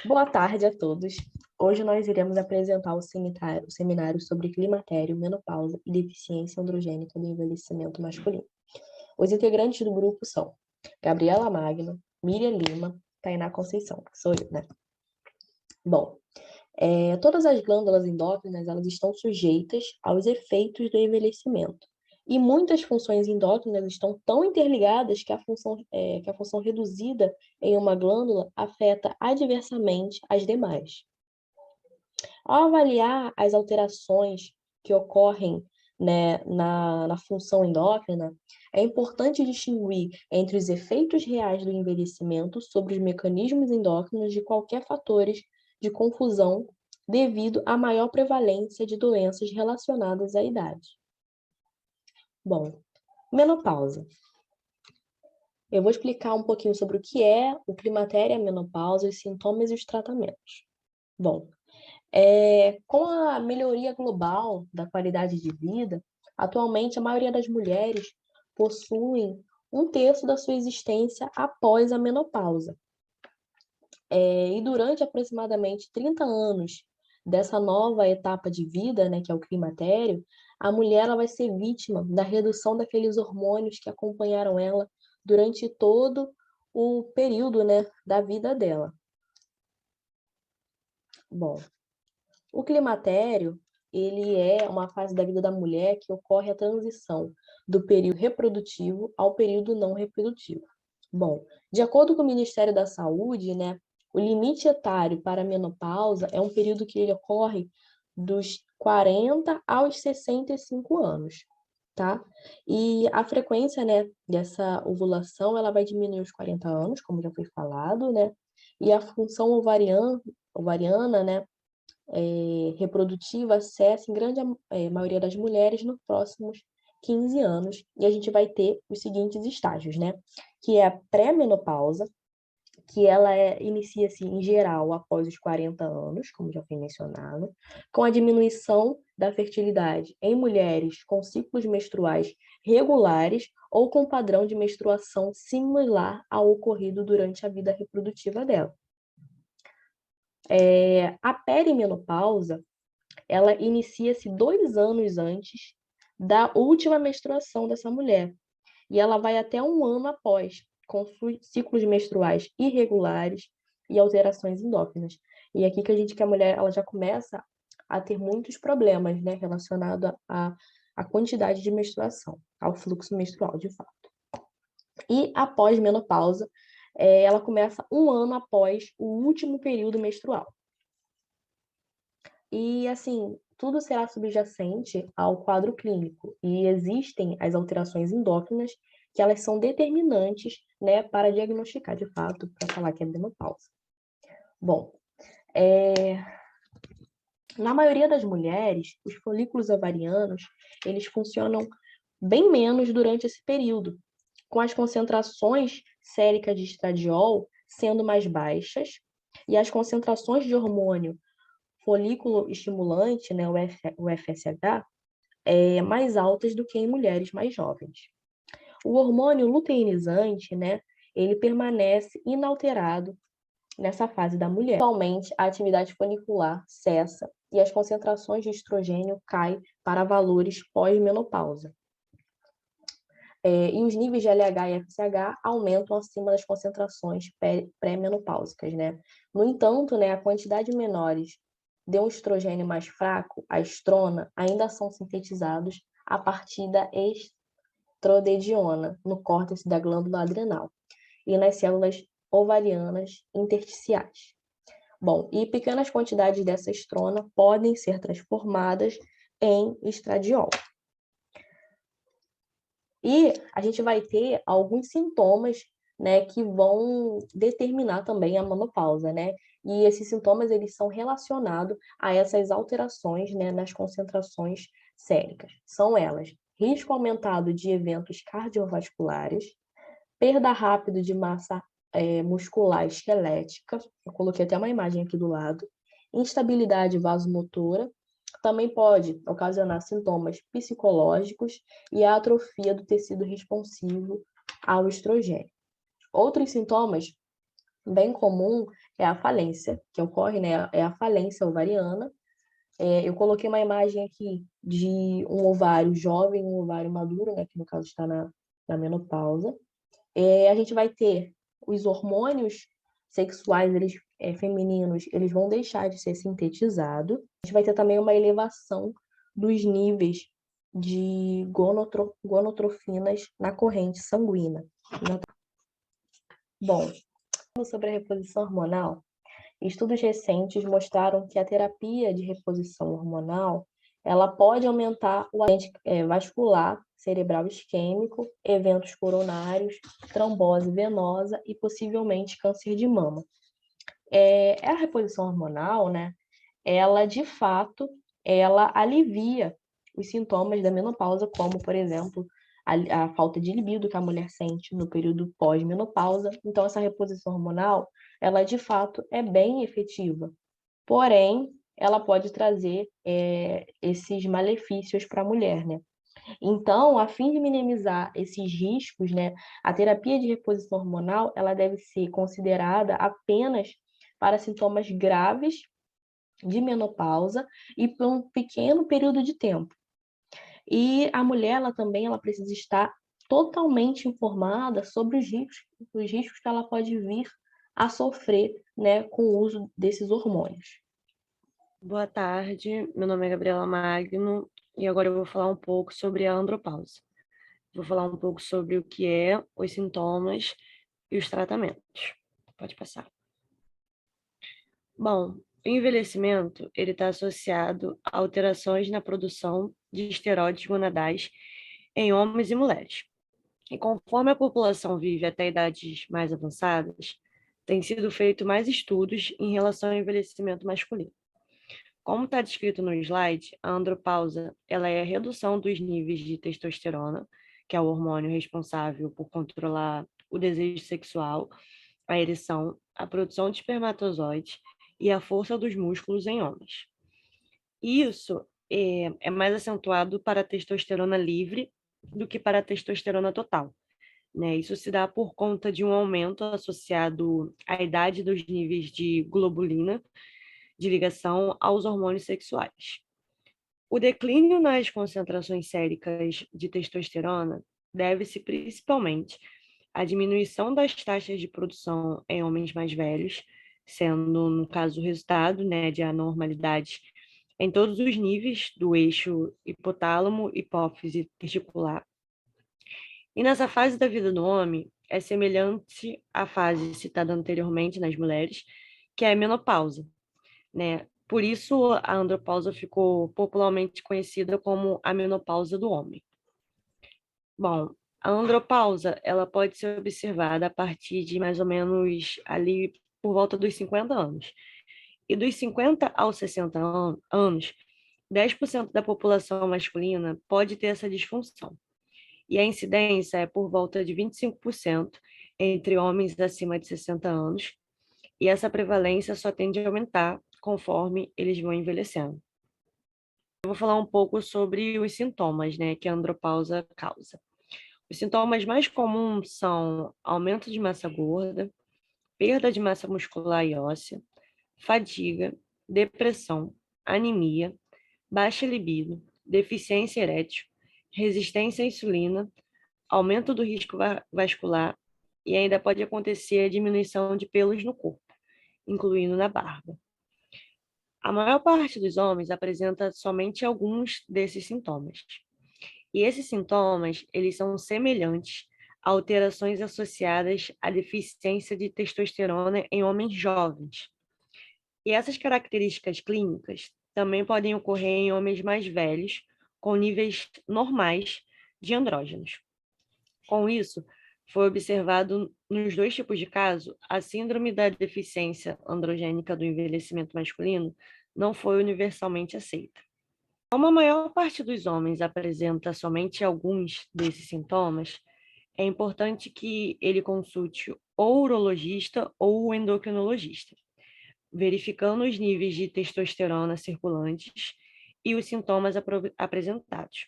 Boa tarde a todos. Hoje nós iremos apresentar o seminário sobre climatério, menopausa e deficiência androgênica do envelhecimento masculino. Os integrantes do grupo são Gabriela Magno, Miriam Lima, Tainá Conceição, que sou eu, né? Bom, todas as glândulas endócrinas, elas estão sujeitas aos efeitos do envelhecimento. E muitas funções endócrinas estão tão interligadas que que a função reduzida em uma glândula afeta adversamente as demais. Ao avaliar as alterações que ocorrem, né, na função endócrina, é importante distinguir entre os efeitos reais do envelhecimento sobre os mecanismos endócrinos de qualquer fatores de confusão devido à maior prevalência de doenças relacionadas à idade. Bom, menopausa. Eu vou explicar um pouquinho sobre o que é o climatério e a menopausa, os sintomas e os tratamentos. Bom, com a melhoria global da qualidade de vida, atualmente a maioria das mulheres possuem um terço da sua existência após a menopausa. E durante aproximadamente 30 anos dessa nova etapa de vida, né, que é o climatério, a mulher ela vai ser vítima da redução daqueles hormônios que acompanharam ela durante todo o período, né, da vida dela. Bom, o climatério, ele é uma fase da vida da mulher que ocorre a transição do período reprodutivo ao período não reprodutivo. Bom, de acordo com o Ministério da Saúde, né, o limite etário para a menopausa é um período que ele ocorre dos 40 aos 65 anos, tá? E a frequência, né, dessa ovulação, ela vai diminuir aos 40 anos, como já foi falado, né? E a função ovariana, né, reprodutiva cessa em grande maioria das mulheres nos próximos 15 anos, e a gente vai ter os seguintes estágios, né? Que é a pré-menopausa, que ela inicia-se em geral após os 40 anos, como já foi mencionado, com a diminuição da fertilidade em mulheres com ciclos menstruais regulares ou com padrão de menstruação similar ao ocorrido durante a vida reprodutiva dela. A perimenopausa, ela inicia-se 2 anos antes da última menstruação dessa mulher, e ela vai até 1 ano após, com ciclos menstruais irregulares e alterações endócrinas. E é aqui que a mulher ela já começa a ter muitos problemas, né, relacionados à quantidade de menstruação, ao fluxo menstrual, de fato. E após menopausa, ela começa 1 ano após o último período menstrual. E, assim, tudo será subjacente ao quadro clínico, e existem as alterações endócrinas que elas são determinantes, né, para diagnosticar, de fato, para falar que é menopausa. Bom, na maioria das mulheres, os folículos ovarianos, eles funcionam bem menos durante esse período, com as concentrações séricas de estradiol sendo mais baixas e as concentrações de hormônio folículo estimulante, né, o FSH, mais altas do que em mulheres mais jovens. O hormônio luteinizante, né, ele permanece inalterado nessa fase da mulher. Atualmente, a atividade folicular cessa e as concentrações de estrogênio caem para valores pós-menopausa. E os níveis de LH e FSH aumentam acima das concentrações pré-menopáusicas, né? No entanto, né, a quantidade menores de um estrogênio mais fraco, a estrona, ainda são sintetizados a partir da estradiol no córtex da glândula adrenal e nas células ovarianas intersticiais. Bom, e pequenas quantidades dessa estrona podem ser transformadas em estradiol. E a gente vai ter alguns sintomas, né, que vão determinar também a menopausa, né? E esses sintomas, eles são relacionados a essas alterações, né, nas concentrações séricas. São elas: risco aumentado de eventos cardiovasculares, perda rápida de massa muscular esquelética, eu coloquei até uma imagem aqui do lado, instabilidade vasomotora, também pode ocasionar sintomas psicológicos e a atrofia do tecido responsivo ao estrogênio. Outros sintomas bem comum é a falência, que ocorre, né? É a falência ovariana. Eu coloquei uma imagem aqui de um ovário jovem, um ovário maduro, né? Que no caso está na menopausa. A gente vai ter os hormônios sexuais, femininos, eles vão deixar de ser sintetizados. A gente vai ter também uma elevação dos níveis de gonotrofinas na corrente sanguínea. Bom, sobre a reposição hormonal, estudos recentes mostraram que a terapia de reposição hormonal ela pode aumentar o agente vascular cerebral isquêmico, eventos coronários, trombose venosa e possivelmente câncer de mama. A reposição hormonal, né? Ela de fato, ela alivia os sintomas da menopausa, como por exemplo a falta de libido que a mulher sente no período pós-menopausa. Então essa reposição hormonal, ela de fato é bem efetiva. Porém, ela pode trazer esses malefícios para a mulher, né? Então, a fim de minimizar esses riscos, né, a terapia de reposição hormonal, ela deve ser considerada apenas para sintomas graves de menopausa e por um pequeno período de tempo. E a mulher, ela precisa estar totalmente informada sobre os riscos que ela pode vir a sofrer, né, com o uso desses hormônios. Boa tarde, meu nome é Gabriela Magno e agora eu vou falar um pouco sobre a andropausa. Vou falar um pouco sobre o que é, os sintomas e os tratamentos. Pode passar. Bom, o envelhecimento ele está associado a alterações na produção de esteroides gonadais em homens e mulheres. E conforme a população vive até idades mais avançadas, tem sido feito mais estudos em relação ao envelhecimento masculino. Como está descrito no slide, a andropausa ela é a redução dos níveis de testosterona, que é o hormônio responsável por controlar o desejo sexual, a ereção, a produção de espermatozoides e a força dos músculos em homens. Isso é mais acentuado para a testosterona livre do que para a testosterona total. Né? Isso se dá por conta de um aumento associado à idade dos níveis de globulina, de ligação aos hormônios sexuais. O declínio nas concentrações séricas de testosterona deve-se principalmente à diminuição das taxas de produção em homens mais velhos, sendo, no caso, o resultado, né, de anormalidades em todos os níveis do eixo hipotálamo, hipófise testicular. E nessa fase da vida do homem, é semelhante à fase citada anteriormente nas mulheres, que é a menopausa, né? Por isso, a andropausa ficou popularmente conhecida como a menopausa do homem. Bom, a andropausa, ela pode ser observada a partir de mais ou menos ali por volta dos 50 anos. E dos 50 aos 60 anos, 10% da população masculina pode ter essa disfunção. E a incidência é por volta de 25% entre homens acima de 60 anos, e essa prevalência só tende a aumentar conforme eles vão envelhecendo. Eu vou falar um pouco sobre os sintomas, né, que a andropausa causa. Os sintomas mais comuns são aumento de massa gorda, perda de massa muscular e óssea, fadiga, depressão, anemia, baixa libido, deficiência erétil, resistência à insulina, aumento do risco vascular e ainda pode acontecer a diminuição de pelos no corpo, incluindo na barba. A maior parte dos homens apresenta somente alguns desses sintomas. E esses sintomas, eles são semelhantes a alterações associadas à deficiência de testosterona em homens jovens. E essas características clínicas também podem ocorrer em homens mais velhos, com níveis normais de andrógenos. Com isso, foi observado nos dois tipos de caso, a síndrome da deficiência androgênica do envelhecimento masculino não foi universalmente aceita. Como a maior parte dos homens apresenta somente alguns desses sintomas, é importante que ele consulte ou o urologista ou o endocrinologista, verificando os níveis de testosterona circulantes e os sintomas apresentados.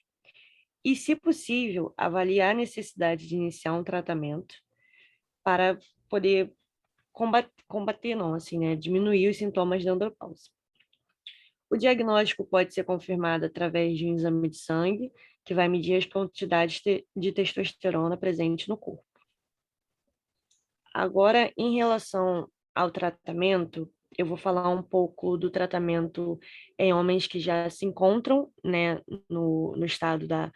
E, se possível, avaliar a necessidade de iniciar um tratamento para poder combater não, assim, né? Diminuir os sintomas da andropausa. O diagnóstico pode ser confirmado através de um exame de sangue, que vai medir as quantidades de testosterona presentes no corpo. Agora, em relação ao tratamento, eu vou falar um pouco do tratamento em homens que já se encontram, né, no estado da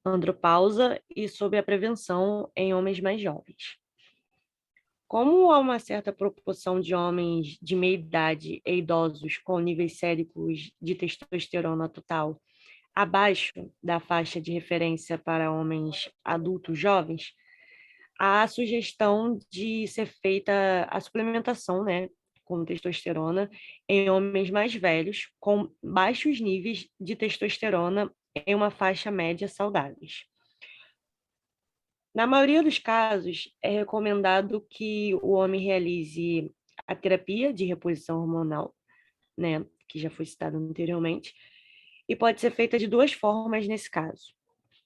andropausa e sobre a prevenção em homens mais jovens. Como há uma certa proporção de homens de meia idade e idosos com níveis séricos de testosterona total abaixo da faixa de referência para homens adultos jovens, há a sugestão de ser feita a suplementação, né, com testosterona em homens mais velhos com baixos níveis de testosterona em uma faixa média saudáveis. Na maioria dos casos, é recomendado que o homem realize a terapia de reposição hormonal, né, que já foi citado anteriormente, e pode ser feita de duas formas nesse caso.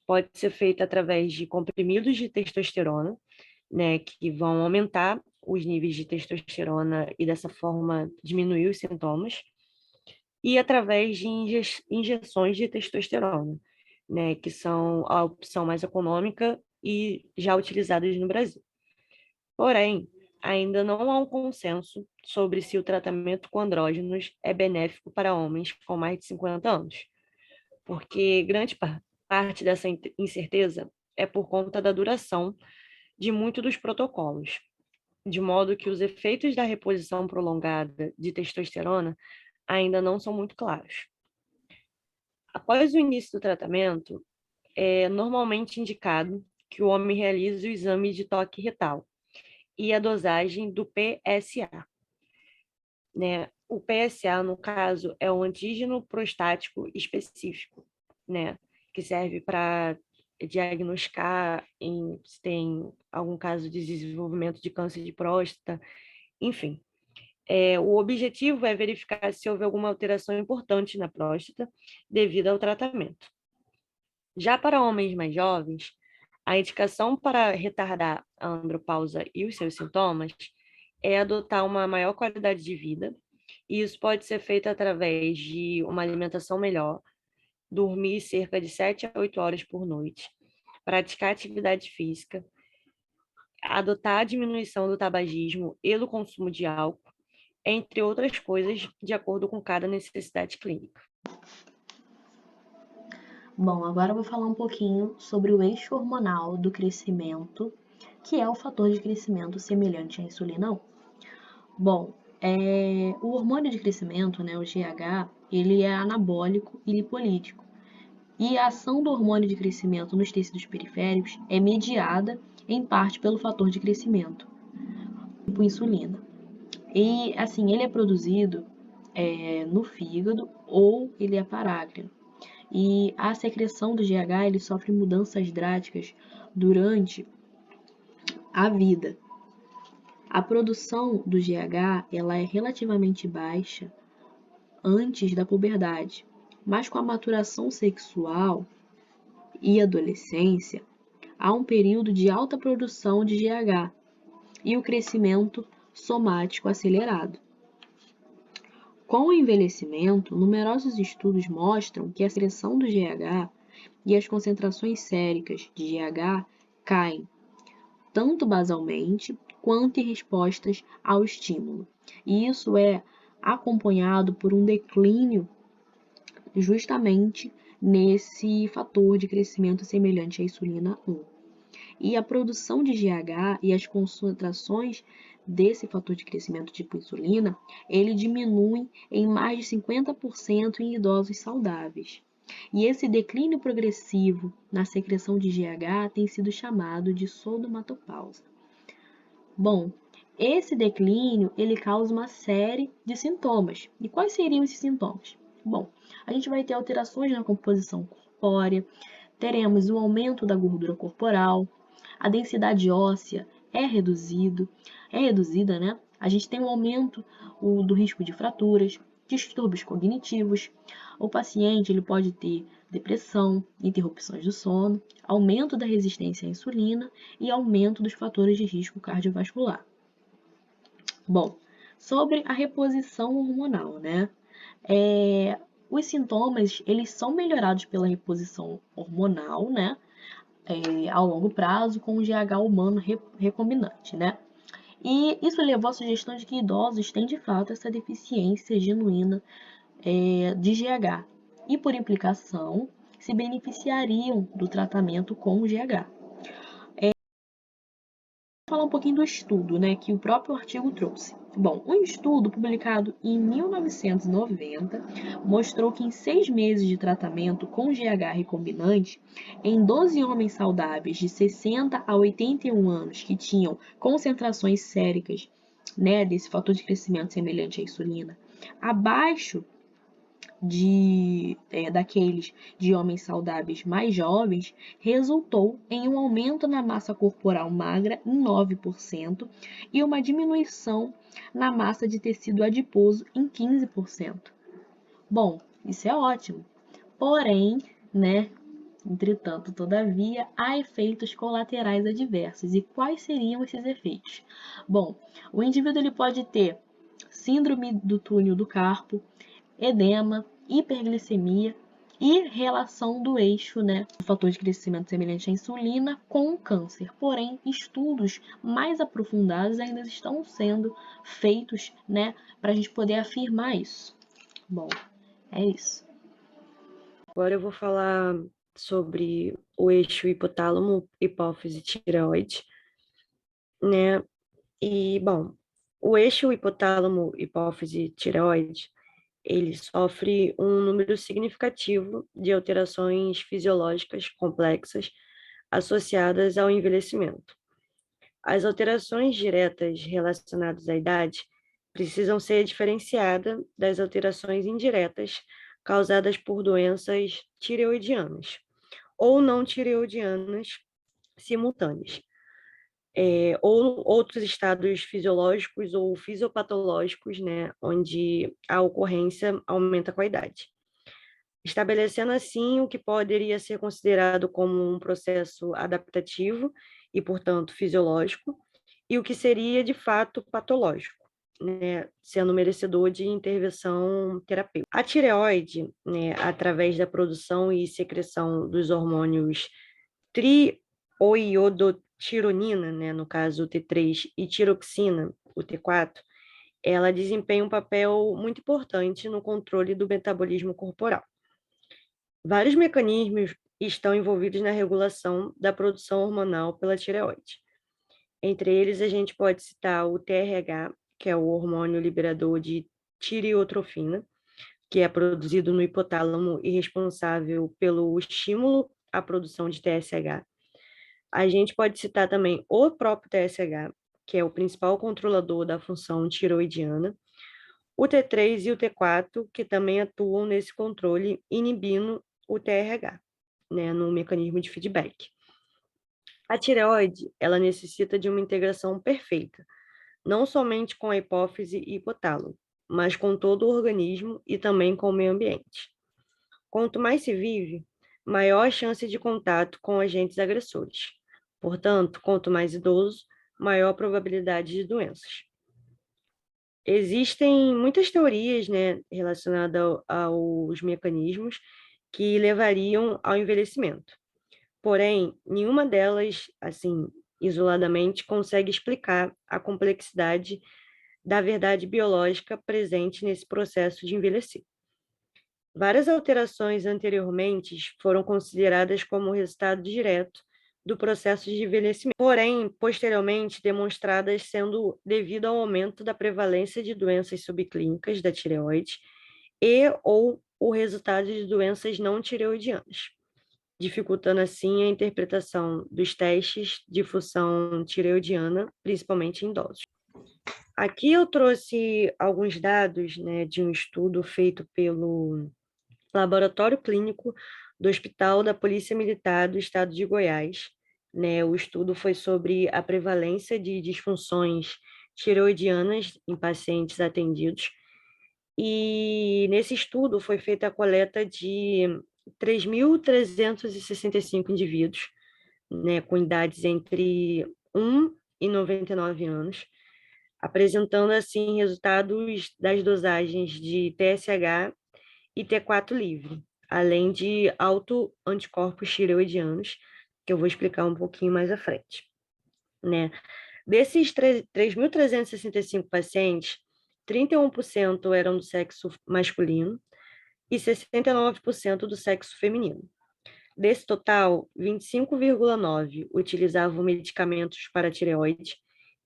Pode ser feita através de comprimidos de testosterona, né, que vão aumentar os níveis de testosterona e dessa forma diminuir os sintomas, e através de injeções de testosterona, né, que são a opção mais econômica e já utilizadas no Brasil. Porém, ainda não há um consenso sobre se o tratamento com andrógenos é benéfico para homens com mais de 50 anos, porque grande parte dessa incerteza é por conta da duração de muitos dos protocolos, de modo que os efeitos da reposição prolongada de testosterona ainda não são muito claros. Após o início do tratamento, é normalmente indicado que o homem realize o exame de toque retal e a dosagem do PSA, né? O PSA, no caso, é um antígeno prostático específico, né? Que serve para diagnosticar se tem algum caso de desenvolvimento de câncer de próstata, enfim. O objetivo é verificar se houve alguma alteração importante na próstata devido ao tratamento. Já para homens mais jovens, a indicação para retardar a andropausa e os seus sintomas é adotar uma maior qualidade de vida, e isso pode ser feito através de uma alimentação melhor, dormir cerca de 7 a 8 horas por noite, praticar atividade física, adotar a diminuição do tabagismo e do consumo de álcool, entre outras coisas, de acordo com cada necessidade clínica. Bom, agora eu vou falar um pouquinho sobre o eixo hormonal do crescimento, que é o fator de crescimento semelhante à insulina 1. Bom, o hormônio de crescimento, né, o GH, ele é anabólico e lipolítico. E a ação do hormônio de crescimento nos tecidos periféricos é mediada, em parte, pelo fator de crescimento, tipo insulina. E, assim, ele é produzido no fígado ou ele é parácrino. E a secreção do GH ele sofre mudanças drásticas durante a vida. A produção do GH ela é relativamente baixa antes da puberdade, mas com a maturação sexual e adolescência, há um período de alta produção de GH e o crescimento somático acelerado. Com o envelhecimento, numerosos estudos mostram que a secreção do GH e as concentrações séricas de GH caem, tanto basalmente quanto em respostas ao estímulo. E isso é acompanhado por um declínio justamente nesse fator de crescimento semelhante à insulina 1. E a produção de GH e as concentrações desse fator de crescimento tipo insulina, ele diminui em mais de 50% em idosos saudáveis. E esse declínio progressivo na secreção de GH tem sido chamado de sodomatopausa. Bom, esse declínio ele causa uma série de sintomas. E quais seriam esses sintomas? Bom, a gente vai ter alterações na composição corpórea, teremos o aumento da gordura corporal, a densidade óssea é reduzida, né? A gente tem um aumento do risco de fraturas, distúrbios cognitivos. O paciente ele pode ter depressão, interrupções do sono, aumento da resistência à insulina e aumento dos fatores de risco cardiovascular. Bom, sobre a reposição hormonal, né? Os sintomas, eles são melhorados pela reposição hormonal, né? Ao longo prazo com o GH humano recombinante, né? E isso levou à sugestão de que idosos têm de fato essa deficiência genuína de GH e, por implicação, se beneficiariam do tratamento com o GH. Vou falar um pouquinho do estudo, né, que o próprio artigo trouxe. Bom, um estudo publicado em 1990 mostrou que em 6 meses de tratamento com GH recombinante, em 12 homens saudáveis de 60 a 81 anos que tinham concentrações séricas, né, desse fator de crescimento semelhante à insulina, abaixo daqueles de homens saudáveis mais jovens, resultou em um aumento na massa corporal magra em 9% e uma diminuição na massa de tecido adiposo em 15%. Bom, isso é ótimo. Porém, né, entretanto, todavia, há efeitos colaterais adversos. E quais seriam esses efeitos? Bom, o indivíduo ele pode ter síndrome do túnel do carpo, edema, hiperglicemia e relação do eixo, né, do fator de crescimento semelhante à insulina com o câncer. Porém, estudos mais aprofundados ainda estão sendo feitos, né, para a gente poder afirmar isso. Bom, é isso. Agora eu vou falar sobre o eixo hipotálamo, hipófise, tireoide, né? E, bom, o eixo hipotálamo, hipófise, tireoide, ele sofre um número significativo de alterações fisiológicas complexas associadas ao envelhecimento. As alterações diretas relacionadas à idade precisam ser diferenciadas das alterações indiretas causadas por doenças tireoidianas ou não tireoidianas simultâneas, ou outros estados fisiológicos ou fisiopatológicos, né, onde a ocorrência aumenta com a idade, estabelecendo assim o que poderia ser considerado como um processo adaptativo e, portanto, fisiológico, e o que seria de fato patológico, né, sendo merecedor de intervenção terapêutica. A tireoide, né, através da produção e secreção dos hormônios trioiodotironina, né, no caso o T3, e tiroxina, o T4, ela desempenha um papel muito importante no controle do metabolismo corporal. Vários mecanismos estão envolvidos na regulação da produção hormonal pela tireoide. Entre eles, a gente pode citar o TRH, que é o hormônio liberador de tireotrofina, que é produzido no hipotálamo e responsável pelo estímulo à produção de TSH. A gente pode citar também o próprio TSH, que é o principal controlador da função tiroidiana, o T3 e o T4, que também atuam nesse controle, inibindo o TRH, né, no mecanismo de feedback. A tireoide, ela necessita de uma integração perfeita, não somente com a hipófise e hipotálamo, mas com todo o organismo e também com o meio ambiente. Quanto mais se vive, maior a chance de contato com agentes agressores. Portanto, quanto mais idoso, maior a probabilidade de doenças. Existem muitas teorias, né, relacionadas aos mecanismos que levariam ao envelhecimento. Porém, nenhuma delas, assim, isoladamente, consegue explicar a complexidade da verdade biológica presente nesse processo de envelhecer. Várias alterações anteriormente foram consideradas como resultado direto do processo de envelhecimento, porém, posteriormente demonstradas sendo devido ao aumento da prevalência de doenças subclínicas da tireoide e ou o resultado de doenças não tireoidianas, dificultando assim a interpretação dos testes de função tireoidiana, principalmente em idosos. Aqui eu trouxe alguns dados, né, de um estudo feito pelo Laboratório Clínico do Hospital da Polícia Militar do Estado de Goiás, né? O estudo foi sobre a prevalência de disfunções tireoidianas em pacientes atendidos. E nesse estudo foi feita a coleta de 3.365 indivíduos, né, com idades entre 1 e 99 anos, apresentando, assim, resultados das dosagens de TSH e T4 livre, além de autoanticorpos tireoidianos, que eu vou explicar um pouquinho mais à frente, né? Desses 3.365 pacientes, 31% eram do sexo masculino e 69% do sexo feminino. Desse total, 25,9% utilizavam medicamentos para tireoide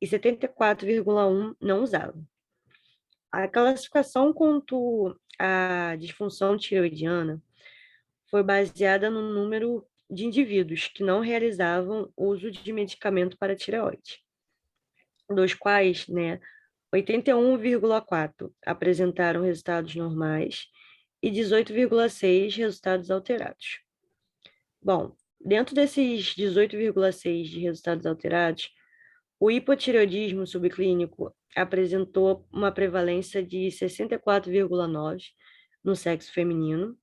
e 74,1% não usavam. A classificação quanto à disfunção tireoidiana foi baseada no número de indivíduos que não realizavam uso de medicamento para tireoide, dos quais, 81,4 apresentaram resultados normais e 18,6 resultados alterados. Bom, dentro desses 18,6 de resultados alterados, o hipotireoidismo subclínico apresentou uma prevalência de 64,9 no sexo feminino,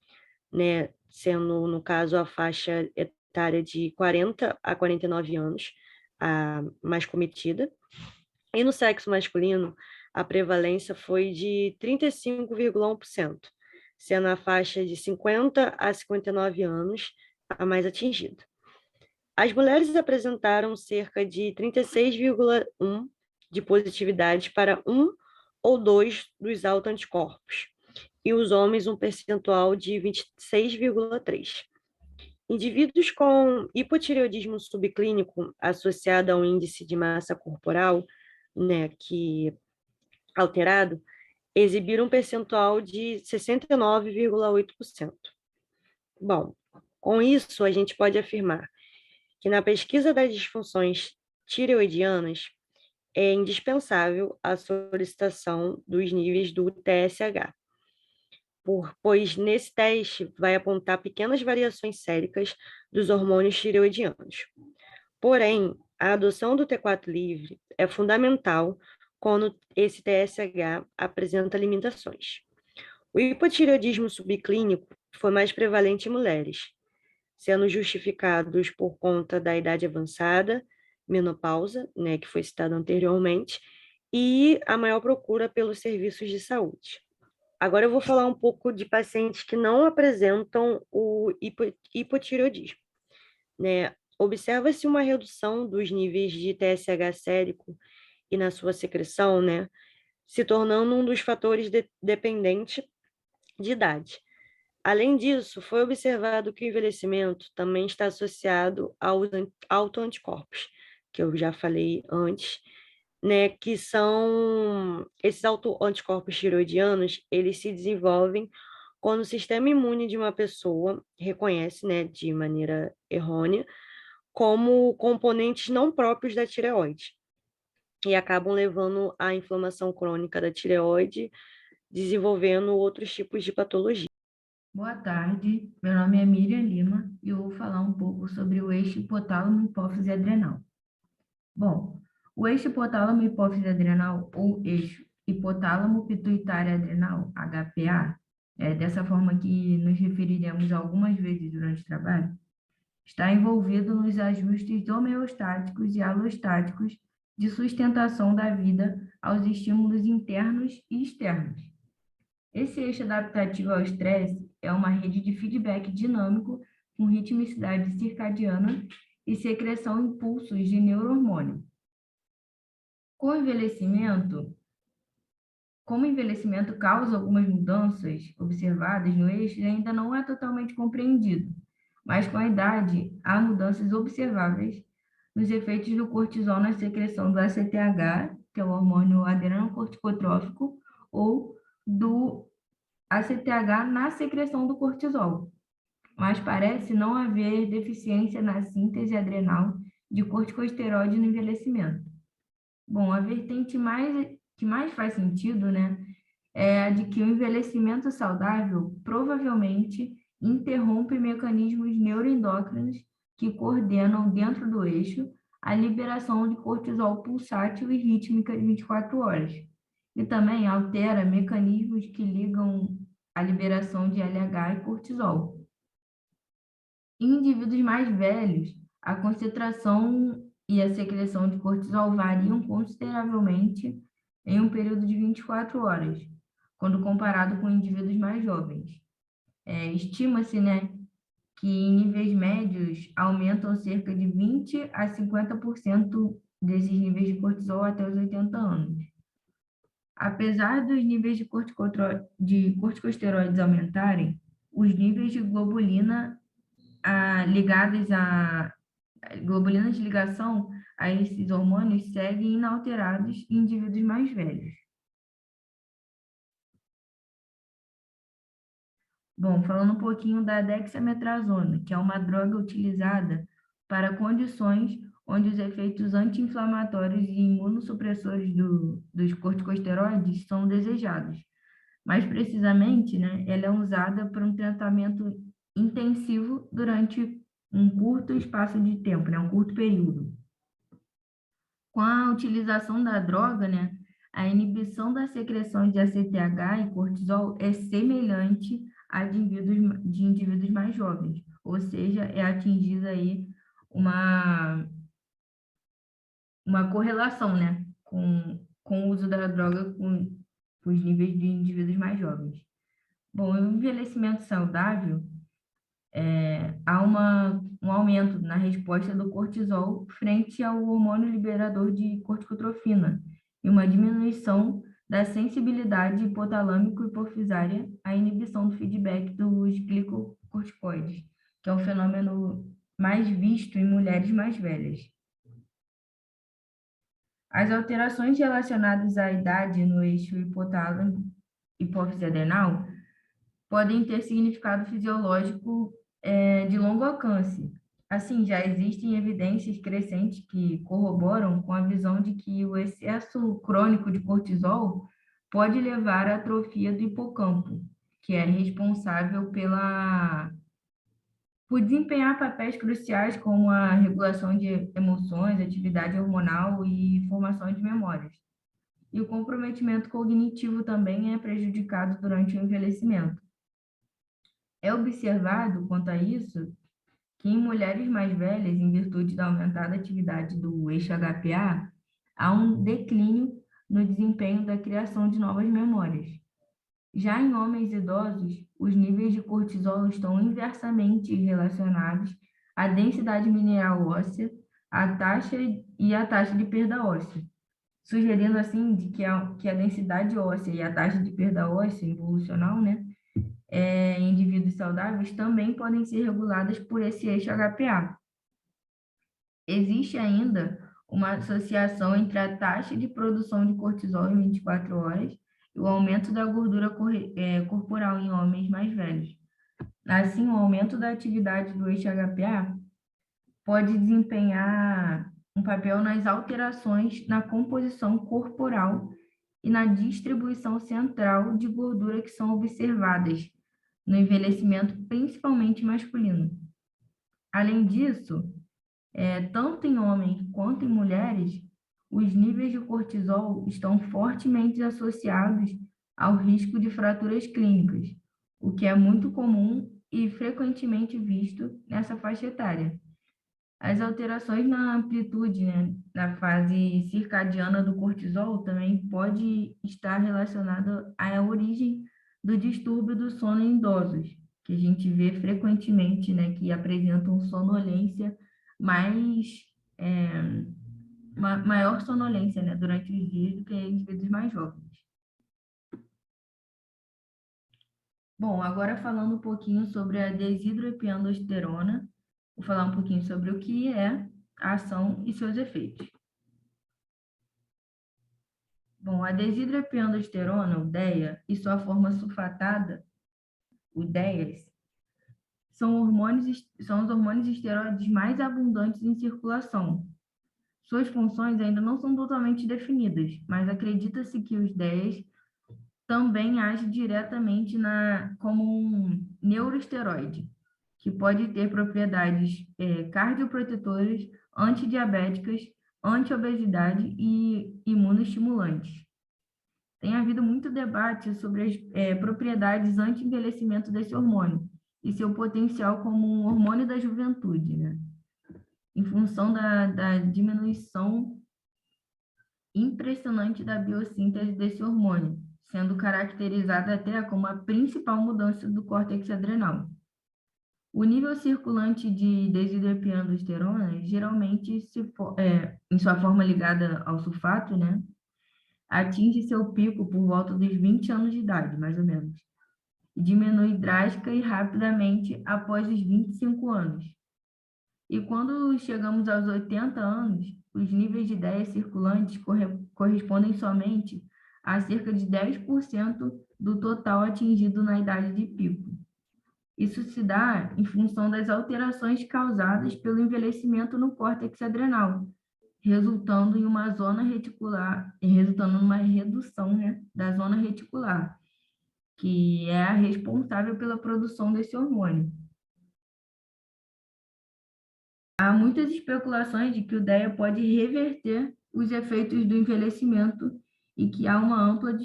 sendo, no caso, a faixa etária de 40 a 49 anos, a mais cometida. E no sexo masculino, a prevalência foi de 35,1%, sendo a faixa de 50 a 59 anos a mais atingida. As mulheres apresentaram cerca de 36,1% de positividade para um ou dois dos autoanticorpos, e os homens um percentual de 26,3%. Indivíduos com hipotireoidismo subclínico associado a um índice de massa corporal, que alterado, exibiram um percentual de 69,8%. Bom, com isso, a gente pode afirmar que na pesquisa das disfunções tireoidianas é indispensável a solicitação dos níveis do TSH, pois nesse teste vai apontar pequenas variações séricas dos hormônios tireoidianos. Porém, a adoção do T4 livre é fundamental quando esse TSH apresenta limitações. O hipotireoidismo subclínico foi mais prevalente em mulheres, sendo justificados por conta da idade avançada, menopausa, que foi citada anteriormente, e a maior procura pelos serviços de saúde. Agora eu vou falar um pouco de pacientes que não apresentam o hipotireoidismo. Observa-se uma redução dos níveis de TSH sérico e na sua secreção, se tornando um dos fatores dependente de idade. Além disso, foi observado que o envelhecimento também está associado aos autoanticorpos, que eu já falei antes, que são esses autoanticorpos tiroidianos, eles se desenvolvem quando o sistema imune de uma pessoa reconhece, de maneira errônea, como componentes não próprios da tireoide e acabam levando à inflamação crônica da tireoide, desenvolvendo outros tipos de patologia. Boa tarde, meu nome é Miriam Lima e eu vou falar um pouco sobre o eixo hipotálamo-hipófise adrenal. Bom, o eixo hipotálamo-hipófise adrenal ou eixo hipotálamo-pituitária adrenal, HPA, é dessa forma que nos referiremos algumas vezes durante o trabalho, está envolvido nos ajustes homeostáticos e alostáticos de sustentação da vida aos estímulos internos e externos. Esse eixo adaptativo ao estresse é uma rede de feedback dinâmico com ritmicidade circadiana e secreção impulsos de neurohormônio. Como o envelhecimento causa algumas mudanças observadas no eixo, ainda não é totalmente compreendido, mas com a idade há mudanças observáveis nos efeitos do cortisol na secreção do ACTH, que é o hormônio adrenocorticotrófico, ou do ACTH na secreção do cortisol, mas parece não haver deficiência na síntese adrenal de corticosteroide no envelhecimento. Bom, a vertente que mais faz sentido, é a de que o envelhecimento saudável provavelmente interrompe mecanismos neuroendócrinos que coordenam dentro do eixo a liberação de cortisol pulsátil e rítmica de 24 horas. E também altera mecanismos que ligam a liberação de LH e cortisol. Em indivíduos mais velhos, a concentração e a secreção de cortisol variam consideravelmente em um período de 24 horas, quando comparado com indivíduos mais jovens. Estima-se, né, que em níveis médios aumentam cerca de 20 a 50% desses níveis de cortisol até os 80 anos. Apesar dos níveis de corticosteroides aumentarem, os níveis de globulina globulina de ligação a esses hormônios seguem inalterados em indivíduos mais velhos. Bom, falando um pouquinho da dexametasona, que é uma droga utilizada para condições onde os efeitos anti-inflamatórios e imunossupressores dos corticosteroides são desejados. Mais precisamente, né, ela é usada para um tratamento intensivo durante um curto espaço de tempo, né, um curto período. Com a utilização da droga, né, a inibição da secreção de ACTH e cortisol é semelhante à de indivíduos mais jovens, ou seja, é atingida aí uma correlação, né, com o uso da droga com os níveis de indivíduos mais jovens. Bom, o envelhecimento saudável, há um aumento na resposta do cortisol frente ao hormônio liberador de corticotrofina e uma diminuição da sensibilidade hipotalâmico-hipofisária à inibição do feedback dos glicocorticoides, que é um fenômeno mais visto em mulheres mais velhas. As alterações relacionadas à idade no eixo hipotálamo hipófise adrenal podem ter significado fisiológico de longo alcance. Assim, já existem evidências crescentes que corroboram com a visão de que o excesso crônico de cortisol pode levar à atrofia do hipocampo, que é responsável por desempenhar papéis cruciais como a regulação de emoções, atividade hormonal e formação de memórias. E o comprometimento cognitivo também é prejudicado durante o envelhecimento. É observado, quanto a isso, que em mulheres mais velhas, em virtude da aumentada atividade do eixo HPA, há um declínio no desempenho da criação de novas memórias. Já em homens idosos, os níveis de cortisol estão inversamente relacionados à densidade mineral óssea, à taxa de perda óssea, sugerindo assim que a densidade óssea e a taxa de perda óssea involucional, né, em indivíduos saudáveis também podem ser reguladas por esse eixo HPA. Existe ainda uma associação entre a taxa de produção de cortisol em 24 horas e o aumento da gordura corporal em homens mais velhos. Assim, o aumento da atividade do eixo HPA pode desempenhar um papel nas alterações na composição corporal e na distribuição central de gordura que são observadas no envelhecimento, principalmente masculino. Além disso, tanto em homens quanto em mulheres, os níveis de cortisol estão fortemente associados ao risco de fraturas clínicas, o que é muito comum e frequentemente visto nessa faixa etária. As alterações na amplitude, né, na fase circadiana do cortisol também pode estar relacionada à origem do distúrbio do sono em idosos, que a gente vê frequentemente, né, que apresentam sonolência maior sonolência, né, durante os dias do que indivíduos mais jovens. Bom, agora falando um pouquinho sobre a desidroepiandrosterona, vou falar um pouquinho sobre o que é a ação e seus efeitos. Bom, a desidroepiandrosterona, o DEA, e sua forma sulfatada, o DEAs, são os hormônios esteroides mais abundantes em circulação. Suas funções ainda não são totalmente definidas, mas acredita-se que os DEAs também agem diretamente como um neuroesteroide, que pode ter propriedades cardioprotetoras, antidiabéticas, anti-obesidade e imunoestimulantes. Tem havido muito debate sobre as propriedades anti-envelhecimento desse hormônio e seu potencial como um hormônio da juventude, né? Em função da diminuição impressionante da biossíntese desse hormônio, sendo caracterizada até como a principal mudança do córtex adrenal. O nível circulante de desidroepiandrosterona, geralmente, em sua forma ligada ao sulfato, né, atinge seu pico por volta dos 20 anos de idade, mais ou menos, e diminui drástica e rapidamente após os 25 anos. E quando chegamos aos 80 anos, os níveis de ideias circulantes correspondem somente a cerca de 10% do total atingido na idade de pico. Isso se dá em função das alterações causadas pelo envelhecimento no córtex adrenal, resultando em uma zona reticular, resultando numa redução, né, da zona reticular, que é a responsável pela produção desse hormônio. Há muitas especulações de que o DEA pode reverter os efeitos do envelhecimento e que há uma ampla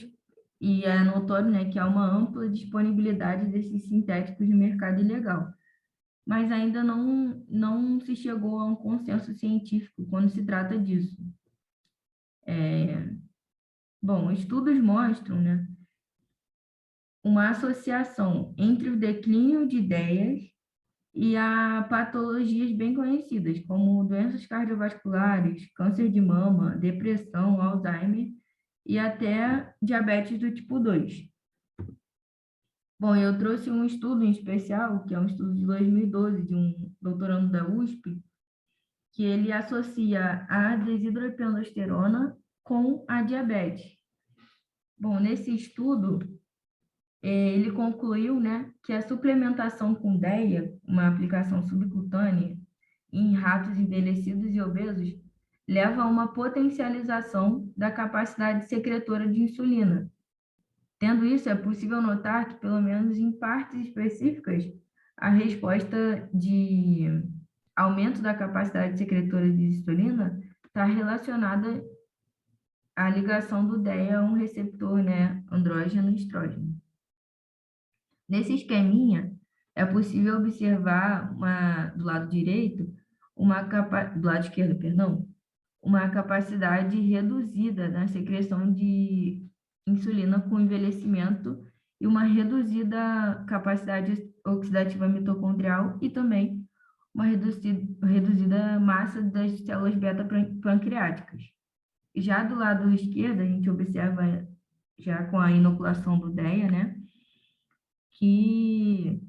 e é notório, né, que há uma ampla disponibilidade desses sintéticos no mercado ilegal. Mas ainda não se chegou a um consenso científico quando se trata disso. Bom, estudos mostram, né, uma associação entre o declínio de ideias e a patologias bem conhecidas, como doenças cardiovasculares, câncer de mama, depressão, Alzheimer e até diabetes do tipo 2. Bom, eu trouxe um estudo em especial, que é um estudo de 2012, de um doutorando da USP, que ele associa a desidroepiandrosterona com a diabetes. Bom, nesse estudo, ele concluiu, né, que a suplementação com DEA, uma aplicação subcutânea, em ratos envelhecidos e obesos, leva a uma potencialização da capacidade secretora de insulina. Tendo isso, é possível notar que, pelo menos em partes específicas, a resposta de aumento da capacidade secretora de insulina está relacionada à ligação do DEA a um receptor, né, andrógeno-estrógeno. Nesse esqueminha, é possível observar do lado direito, do lado esquerdo, perdão, uma capacidade reduzida na secreção de insulina com envelhecimento e uma reduzida capacidade oxidativa mitocondrial e também uma reduzida massa das células beta-pancreáticas. Já do lado esquerdo, a gente observa, já com a inoculação do DEA, né, que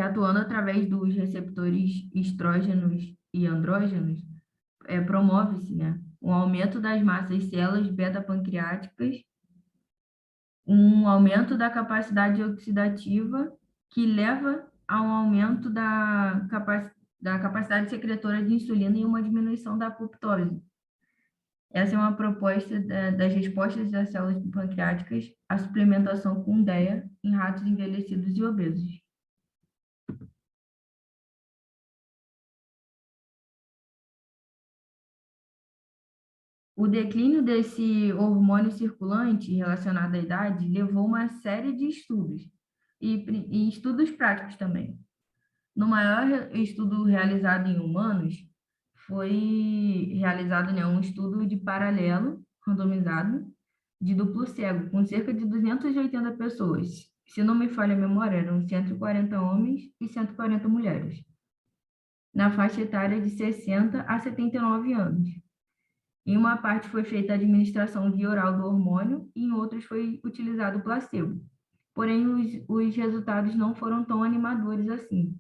atuando através dos receptores estrógenos e andrógenos, promove-se, né, um aumento das massas células beta-pancreáticas, um aumento da capacidade oxidativa, que leva a um aumento da capacidade secretora de insulina e uma diminuição da apoptose. Essa é uma proposta das respostas das células pancreáticas à suplementação com DEA em ratos envelhecidos e obesos. O declínio desse hormônio circulante relacionado à idade levou uma série de estudos, e estudos práticos também. No maior estudo realizado em humanos, foi realizado, né, um estudo de paralelo, randomizado, de duplo cego, com cerca de 280 pessoas. Se não me falha a memória, eram 140 homens e 140 mulheres, na faixa etária de 60 a 79 anos. Em uma parte foi feita a administração via oral do hormônio e em outras foi utilizado o placebo. Porém, os resultados não foram tão animadores assim.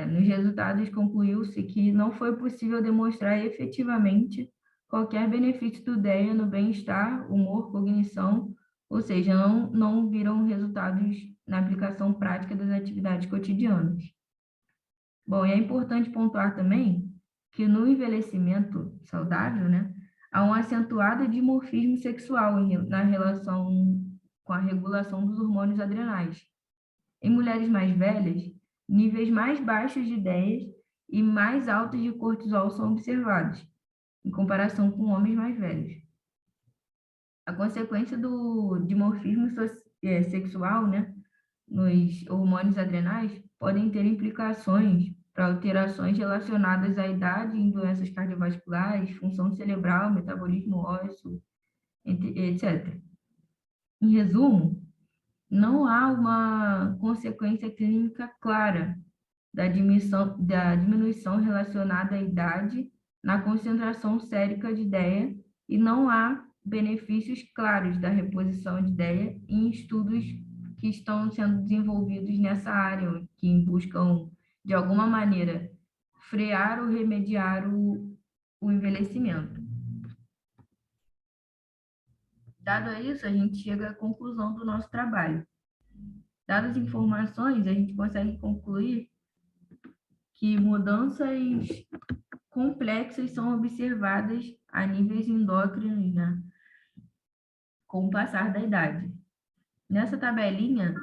Nos resultados concluiu-se que não foi possível demonstrar efetivamente qualquer benefício do DEA no bem-estar, humor, cognição, ou seja, não viram resultados na aplicação prática das atividades cotidianas. Bom, e é importante pontuar também que no envelhecimento saudável, né, há um acentuado dimorfismo sexual na relação com a regulação dos hormônios adrenais. Em mulheres mais velhas, níveis mais baixos de ideias e mais altos de cortisol são observados, em comparação com homens mais velhos. A consequência do dimorfismo sexual, né, nos hormônios adrenais podem ter implicações para alterações relacionadas à idade em doenças cardiovasculares, função cerebral, metabolismo ósseo, etc. Em resumo, não há uma consequência clínica clara da diminuição relacionada à idade na concentração sérica de ideia e não há benefícios claros da reposição de ideia em estudos que estão sendo desenvolvidos nessa área, que buscam, de alguma maneira, frear ou remediar o envelhecimento. Dado a isso, a gente chega à conclusão do nosso trabalho. Dadas as informações, a gente consegue concluir que mudanças complexas são observadas a níveis endócrinos, né, com o passar da idade. Nessa tabelinha,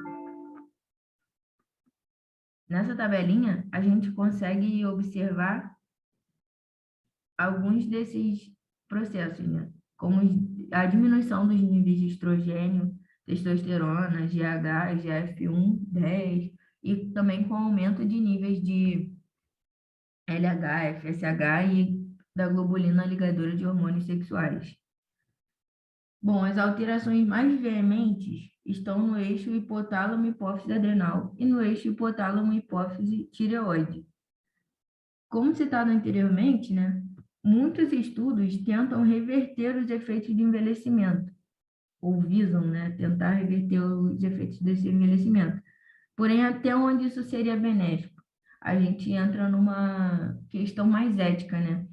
a gente consegue observar alguns desses processos, né, como a diminuição dos níveis de estrogênio, testosterona, GH, GF1, 10, e também com aumento de níveis de LH, FSH e da globulina ligadora de hormônios sexuais. Bom, as alterações mais veementes estão no eixo hipotálamo-hipófise adrenal e no eixo hipotálamo-hipófise tireoide. Como citado anteriormente, né, muitos estudos tentam reverter os efeitos de envelhecimento, ou visam, né, tentar reverter os efeitos desse envelhecimento. Porém, até onde isso seria benéfico? A gente entra numa questão mais ética, né?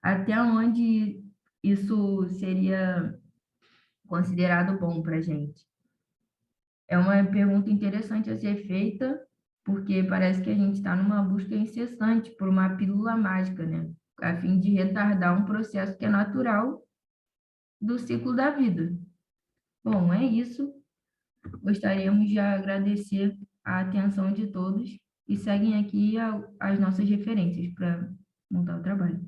Até onde isso seria considerado bom para a gente? É uma pergunta interessante a ser feita, porque parece que a gente está numa busca incessante por uma pílula mágica, né? A fim de retardar um processo que é natural do ciclo da vida. Bom, é isso. Gostaríamos de agradecer a atenção de todos e seguem aqui as nossas referências para montar o trabalho.